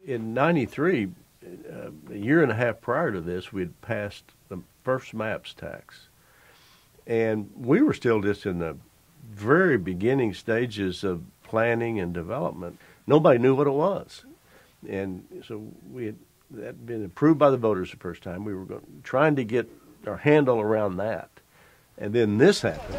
In '93, a year and a half prior to this, we had passed the first MAPS tax. And we were still just in the very beginning stages of planning and development. Nobody knew what it was. And so that had been approved by the voters the first time. We were trying to get our handle around that. And then this happens.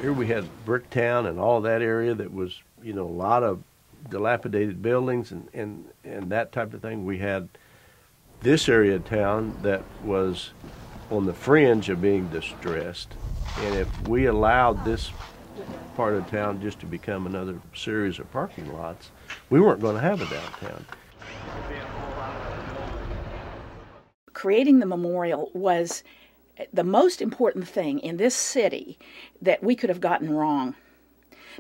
Here we had Bricktown and all that area that was, a lot of dilapidated buildings and that type of thing. We had this area of town that was on the fringe of being distressed. And if we allowed this part of town just to become another series of parking lots, we weren't going to have a downtown. Creating the memorial was the most important thing in this city that we could have gotten wrong.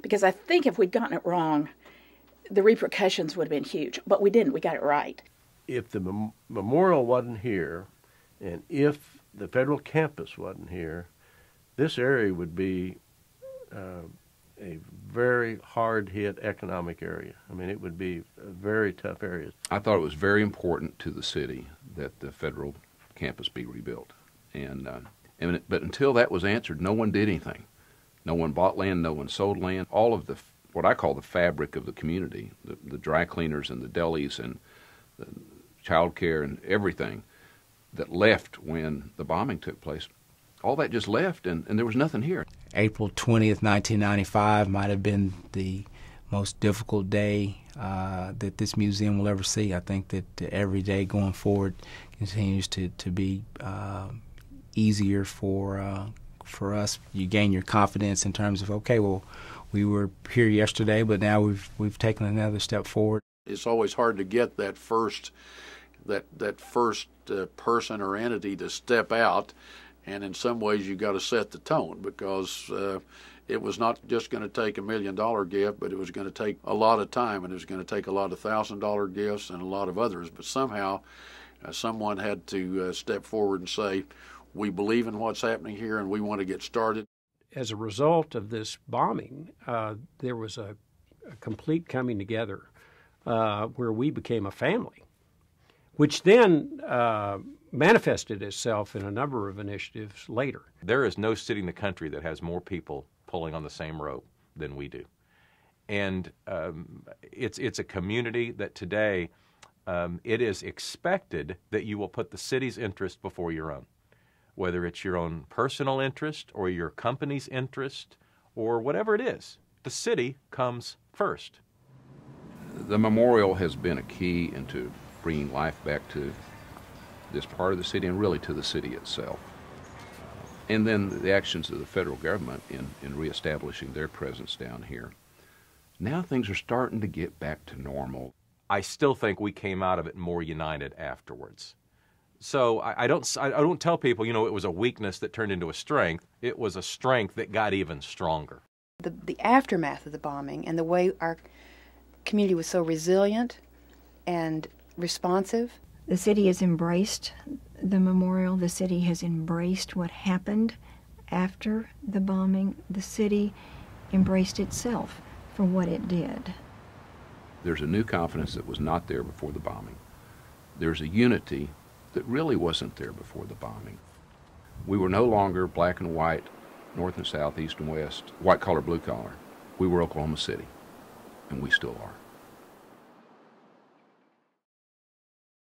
Because I think if we'd gotten it wrong, the repercussions would have been huge. But we didn't. We got it right. If the memorial wasn't here, and if the federal campus wasn't here, this area would be a very hard-hit economic area. I mean, it would be a very tough area. I thought it was very important to the city that the federal campus be rebuilt. But until that was answered, no one did anything. No one bought land, no one sold land. All of what I call the fabric of the community, the dry cleaners and the delis and the child care and everything that left when the bombing took place, all that just left, and there was nothing here. April 20th, 1995 might have been the most difficult day that this museum will ever see. I think that every day going forward continues to be easier for us. You gain your confidence in terms of, okay, well, we were here yesterday, but now we've taken another step forward. It's always hard to get that first person or entity to step out, and in some ways you got to set the tone, because it was not just going to take $1 million gift, but it was going to take a lot of time, and it was going to take a lot of $1,000 gifts and a lot of others. But somehow someone had to step forward and say, we believe in what's happening here and we want to get started. As a result of this bombing, there was a complete coming together where we became a family, which then manifested itself in a number of initiatives later. There is no city in the country that has more people pulling on the same rope than we do. And it's a community that today it is expected that you will put the city's interest before your own, whether it's your own personal interest or your company's interest or whatever it is. The city comes first. The memorial has been a key into bringing life back to this part of the city and really to the city itself. And then the actions of the federal government in reestablishing their presence down here. Now things are starting to get back to normal. I still think we came out of it more united afterwards. So I don't tell people, it was a weakness that turned into a strength. It was a strength that got even stronger. The aftermath of the bombing and the way our community was so resilient and responsive. The city has embraced the memorial. The city has embraced what happened after the bombing. The city embraced itself for what it did. There's a new confidence that was not there before the bombing. There's a unity that really wasn't there before the bombing. We were no longer black and white, north and south, east and west, white collar, blue collar. We were Oklahoma City, and we still are.